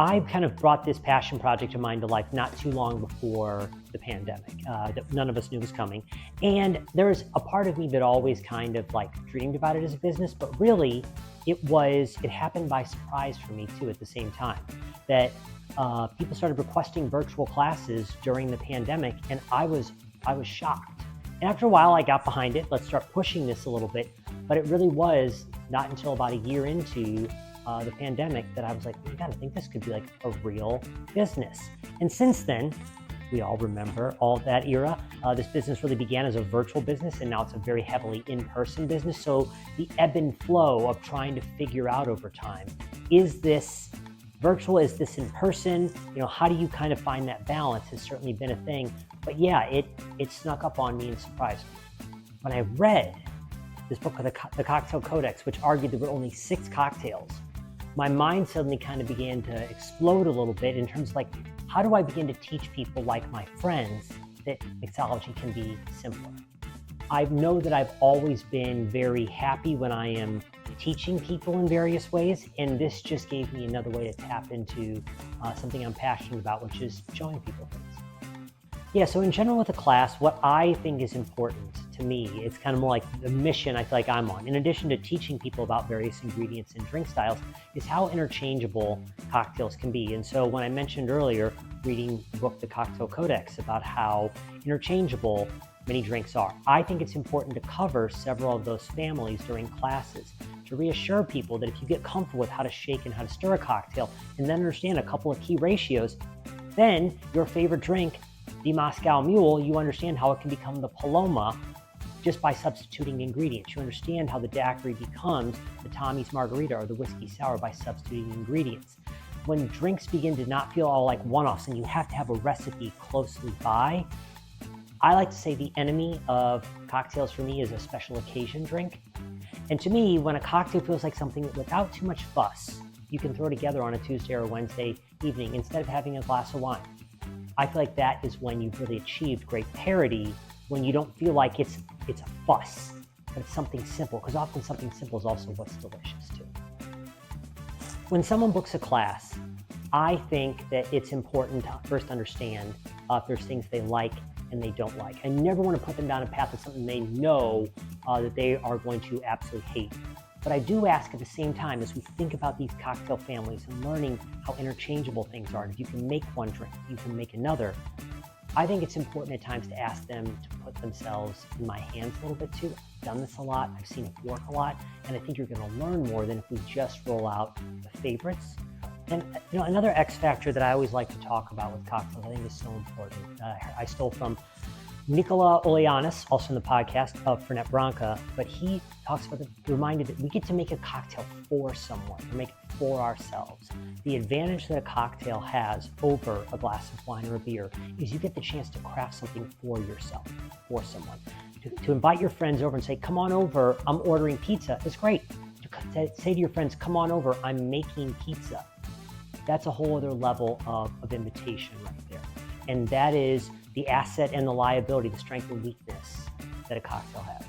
I kind of brought this passion project of mine to life not too long before the pandemic that none of us knew was coming. And there's a part of me that always kind of like dreamed about it as a business, but really it happened by surprise for me too at the same time. That people started requesting virtual classes during the pandemic, and I was shocked. And after a while I got behind it, let's start pushing this a little bit, but it really was not until about a year into the pandemic that I was like, I gotta think this could be like a real business. And since then, we all remember all of that era. This business really began as a virtual business, and now it's a very heavily in-person business. So the ebb and flow of trying to figure out over time, is this virtual, is this in person? You know, how do you kind of find that balance has certainly been a thing. But yeah, it snuck up on me and surprised me. When I read this book, The Cocktail Codex, which argued there were only 6 cocktails, my mind suddenly kind of began to explode a little bit in terms of like, how do I begin to teach people like my friends that mixology can be simpler? I know that I've always been very happy when I am teaching people in various ways, and this just gave me another way to tap into something I'm passionate about, which is showing people things. Yeah, so in general with a class, what I think is important to me, it's kind of more like the mission I feel like I'm on, in addition to teaching people about various ingredients and drink styles, is how interchangeable cocktails can be. And so when I mentioned earlier, reading the book, The Cocktail Codex, about how interchangeable many drinks are, I think it's important to cover several of those families during classes to reassure people that if you get comfortable with how to shake and how to stir a cocktail and then understand a couple of key ratios, then your favorite drink, the Moscow Mule, you understand how it can become the Paloma just by substituting ingredients. You understand how the daiquiri becomes the Tommy's Margarita or the Whiskey Sour by substituting ingredients. When drinks begin to not feel all like one-offs and you have to have a recipe closely by, I like to say the enemy of cocktails for me is a special occasion drink. And to me, when a cocktail feels like something that without too much fuss, you can throw together on a Tuesday or Wednesday evening instead of having a glass of wine, I feel like that is when you've really achieved great parity, when you don't feel like it's a fuss, but it's something simple, because often something simple is also what's delicious too. When someone books a class, I think that it's important to first understand if there's things they like and they don't like. I never want to put them down a path of something they know that they are going to absolutely hate. But I do ask at the same time, as we think about these cocktail families and learning how interchangeable things are, and if you can make one drink, you can make another, I think it's important at times to ask them to put themselves in my hands a little bit too. I've done this a lot, I've seen it work a lot, and I think you're gonna learn more than if we just roll out the favorites. And another X factor that I always like to talk about with cocktails, I think is so important. I stole from Nicola Oleanis, also in the podcast of Fernet Branca, but he talks about reminded that we get to make a cocktail for someone, or make it for ourselves. The advantage that a cocktail has over a glass of wine or a beer is you get the chance to craft something for yourself, for someone. To invite your friends over and say, come on over, I'm ordering pizza, is great. To say to your friends, come on over, I'm making pizza. That's a whole other level of invitation right there. And that is the asset and the liability, the strength and weakness that a cocktail has.